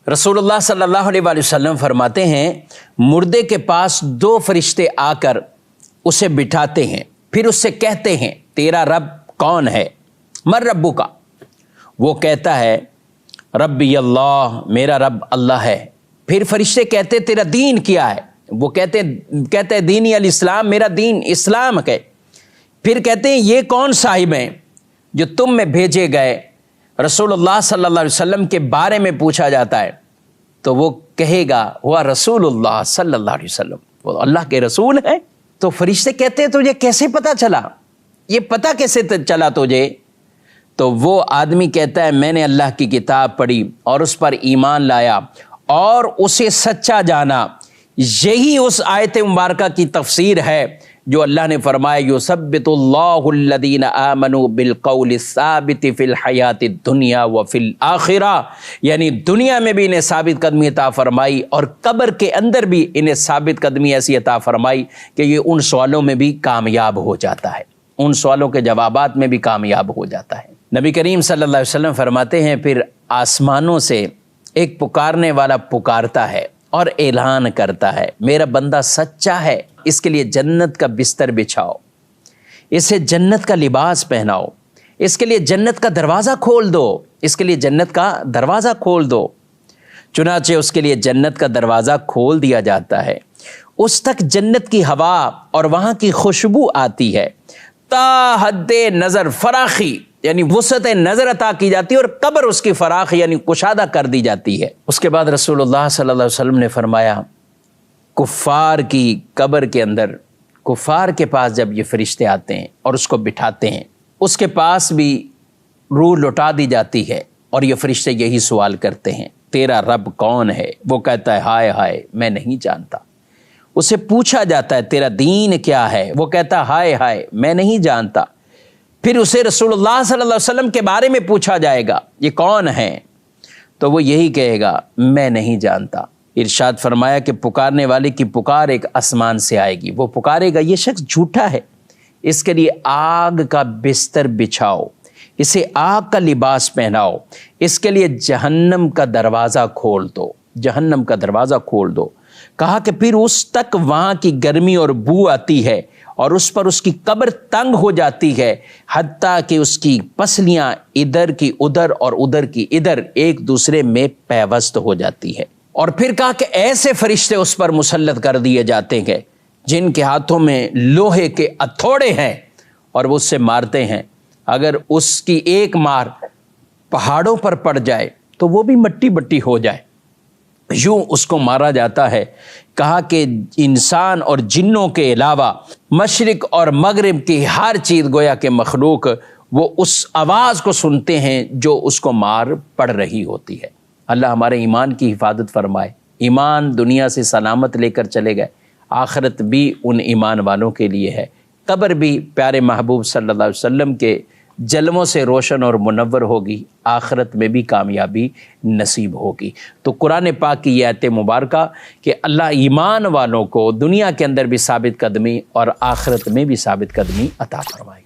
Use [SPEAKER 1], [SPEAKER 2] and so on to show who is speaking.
[SPEAKER 1] رسول اللہ صلی اللہ علیہ وآلہ وسلم فرماتے ہیں مردے کے پاس دو فرشتے آ کر اسے بٹھاتے ہیں، پھر اس سے کہتے ہیں تیرا رب کون ہے؟ من ربو کا؟ وہ کہتا ہے ربی اللہ، میرا رب اللہ ہے۔ پھر فرشتے کہتے تیرا دین کیا ہے؟ وہ کہتے ہیں دینی الاسلام، میرا دین اسلام ہے۔ پھر کہتے ہیں یہ کون صاحب ہیں جو تم میں بھیجے گئے؟ رسول اللہ صلی اللہ علیہ وسلم کے بارے میں پوچھا جاتا ہے تو وہ کہے گا ہوا رسول اللہ صلی اللہ علیہ وسلم، وہ اللہ کے رسول ہیں۔ تو فرشتے کہتے ہیں تجھے کیسے پتا چلا؟ یہ پتا کیسے چلا تجھے؟ تو وہ آدمی کہتا ہے میں نے اللہ کی کتاب پڑھی اور اس پر ایمان لایا اور اسے سچا جانا۔ یہی اس آیت مبارکہ کی تفسیر ہے جو اللہ نے فرمایا یثبت اللہ الذین آمنوا بالقول الثابت فی الحیات الدنیا وفی الآخرہ، یعنی دنیا میں بھی انہیں ثابت قدمی عطا فرمائی اور قبر کے اندر بھی انہیں ثابت قدمی ایسی عطا فرمائی کہ یہ ان سوالوں میں بھی کامیاب ہو جاتا ہے، ان سوالوں کے جوابات میں بھی کامیاب ہو جاتا ہے۔ نبی کریم صلی اللہ علیہ وسلم فرماتے ہیں پھر آسمانوں سے ایک پکارنے والا پکارتا ہے اور اعلان کرتا ہے میرا بندہ سچا ہے، اس کے لیے جنت کا بستر بچھاؤ، اسے جنت کا لباس پہناؤ، اس کے لیے جنت کا دروازہ کھول دو، اس کے لیے جنت کا دروازہ کھول دو۔ چنانچہ اس کے لیے جنت کا دروازہ کھول دیا جاتا ہے، اس تک جنت کی ہوا اور وہاں کی خوشبو آتی ہے، تا حد نظر فراخی یعنی وسعت نظر عطا کی جاتی ہے اور قبر اس کی فراخ یعنی کشادہ کر دی جاتی ہے۔ اس کے بعد رسول اللہ صلی اللہ علیہ وسلم نے فرمایا کفار کی قبر کے اندر، کفار کے پاس جب یہ فرشتے آتے ہیں اور اس کو بٹھاتے ہیں، اس کے پاس بھی روح لوٹا دی جاتی ہے اور یہ فرشتے یہی سوال کرتے ہیں تیرا رب کون ہے؟ وہ کہتا ہے ہائے ہائے میں نہیں جانتا۔ اسے پوچھا جاتا ہے تیرا دین کیا ہے؟ وہ کہتا ہے ہائے ہائے میں نہیں جانتا۔ پھر اسے رسول اللہ صلی اللہ علیہ وسلم کے بارے میں پوچھا جائے گا یہ کون ہے؟ تو وہ یہی کہے گا میں نہیں جانتا۔ ارشاد فرمایا کہ پکارنے والے کی پکار ایک آسمان سے آئے گی، وہ پکارے گا یہ شخص جھوٹا ہے، اس کے لیے آگ کا بستر بچھاؤ، اسے آگ کا لباس پہناؤ، اس کے لیے جہنم کا دروازہ کھول دو، جہنم کا دروازہ کھول دو۔ کہا کہ پھر اس تک وہاں کی گرمی اور بو آتی ہے اور اس پر اس کی قبر تنگ ہو جاتی ہے، حتیٰ کہ اس کی پسلیاں ادھر کی ادھر اور ادھر کی ادھر ایک دوسرے میں پیوست ہو جاتی ہے۔ اور پھر کہا کہ ایسے فرشتے اس پر مسلط کر دیے جاتے ہیں جن کے ہاتھوں میں لوہے کے ہتھوڑے ہیں اور وہ اس سے مارتے ہیں، اگر اس کی ایک مار پہاڑوں پر پڑ جائے تو وہ بھی مٹی بٹی ہو جائے، یوں اس کو مارا جاتا ہے۔ کہا کہ انسان اور جنوں کے علاوہ مشرق اور مغرب کی ہر چیز گویا کہ مخلوق وہ اس آواز کو سنتے ہیں جو اس کو مار پڑ رہی ہوتی ہے۔ اللہ ہمارے ایمان کی حفاظت فرمائے، ایمان دنیا سے سلامت لے کر چلے گئے، آخرت بھی ان ایمان والوں کے لیے ہے، قبر بھی پیارے محبوب صلی اللہ علیہ وسلم کے جلووں سے روشن اور منور ہوگی، آخرت میں بھی کامیابی نصیب ہوگی۔ تو قرآن پاک کی یہ آیت مبارکہ کہ اللہ ایمان والوں کو دنیا کے اندر بھی ثابت قدمی اور آخرت میں بھی ثابت قدمی عطا فرمائے۔